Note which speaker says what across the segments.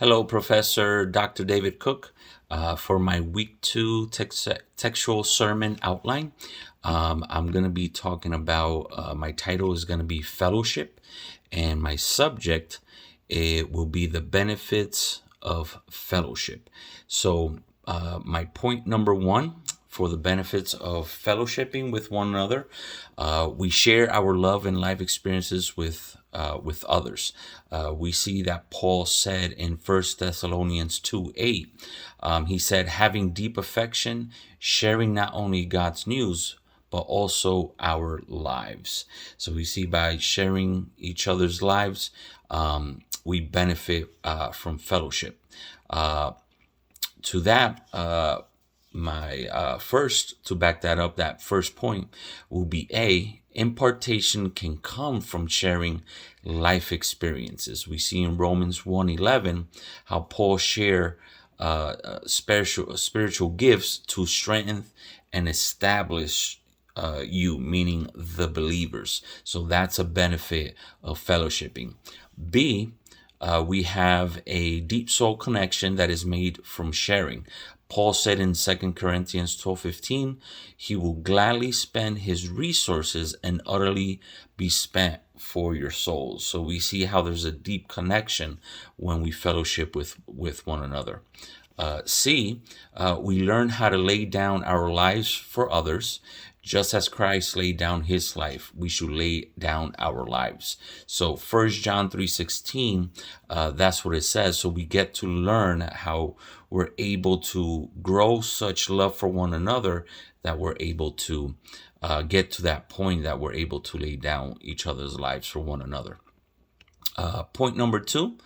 Speaker 1: Hello, Professor Dr. David Cook, for my week 2 textual sermon outline. I'm going to be talking about, my title is going to be Fellowship, and my subject, it will be the benefits of fellowship. So, my point number 1 for the benefits of fellowshipping with one another, we share our love and life experiences with others. We see that Paul said in 1 Thessalonians 2:8, he said, having deep affection, sharing not only God's news, but also our lives. So we see by sharing each other's lives, we benefit from fellowship. To that, to back that up, that first point will be impartation can come from sharing life experiences. We see in Romans 1:11 how Paul share spiritual gifts to strengthen and establish you, meaning the believers. So that's a benefit of fellowshipping. B, we have a deep soul connection that is made from sharing. Paul said in 2 Corinthians 12:15, he will gladly spend his resources and utterly be spent for your souls. So we see how there's a deep connection when we fellowship with one another. C, we learn how to lay down our lives for others. Just as Christ laid down his life, we should lay down our lives. So 1 John 3:16, that's what it says. So we get to learn how we're able to grow such love for one another that we're able to get to that point that we're able to lay down each other's lives for one another. Point number 2,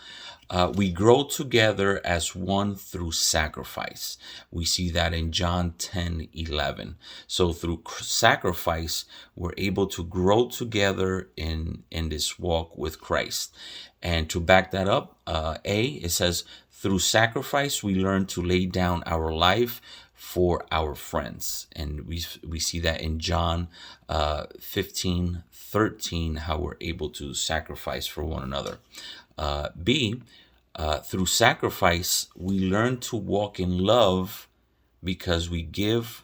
Speaker 1: we grow together as one through sacrifice. We see that in John 10:11. So through sacrifice, we're able to grow together in this walk with Christ. And to back that up, it says, through sacrifice, we learn to lay down our life for our friends. And we see that in John 15:13, how we're able to sacrifice for one another. B, through sacrifice, we learn to walk in love because we give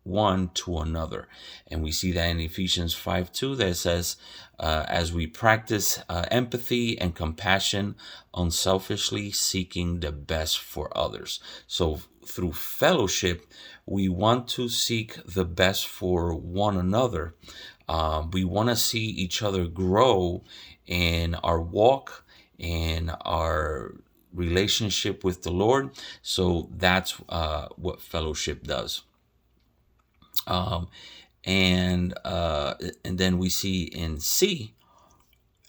Speaker 1: one to another. And we see that in Ephesians 5:2 that says, as we practice empathy and compassion, unselfishly seeking the best for others. So through fellowship, we want to seek the best for one another. We want to see each other grow in our walk, in our relationship with the Lord. So that's what fellowship does. And then we see in C,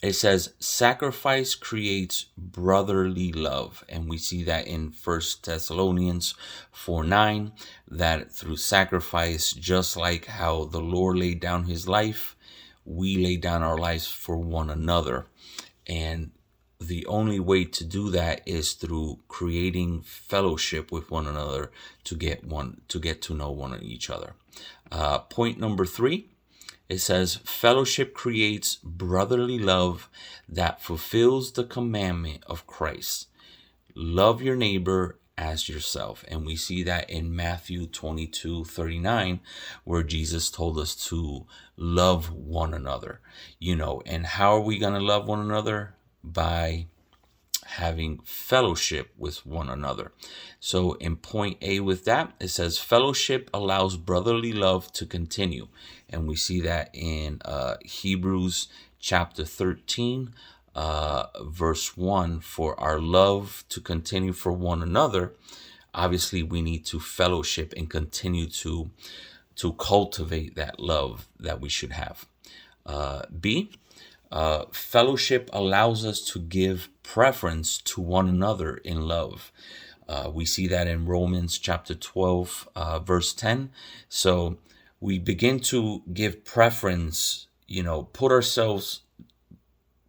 Speaker 1: it says sacrifice creates brotherly love. And we see that in 1 Thessalonians 4:9, that through sacrifice, just like how the Lord laid down his life, we lay down our lives for one another. And the only way to do that is through creating fellowship with one another to get to know one of each other. Point number 3, it says fellowship creates brotherly love that fulfills the commandment of Christ. Love your neighbor as yourself. And we see that in Matthew 22:39, where Jesus told us to love one another. And how are we going to love one another? By having fellowship with one another. So in point A with that, it says fellowship allows brotherly love to continue. And we see that in Hebrews chapter 13, verse 1, for our love to continue for one another. Obviously, we need to fellowship and continue to cultivate that love that we should have. B, fellowship allows us to give preference to one another in love. We see that in Romans chapter 12, verse 10. So we begin to give preference, put ourselves,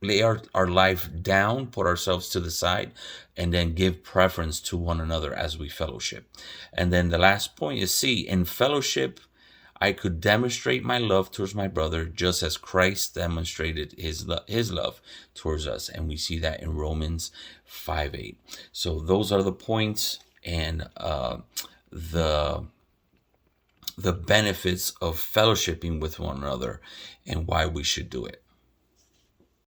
Speaker 1: lay our life down, put ourselves to the side, and then give preference to one another as we fellowship. And then the last point is C, in fellowship, I could demonstrate my love towards my brother just as Christ demonstrated his love towards us. And we see that in Romans 5:8. So those are the points and the benefits of fellowshipping with one another and why we should do it.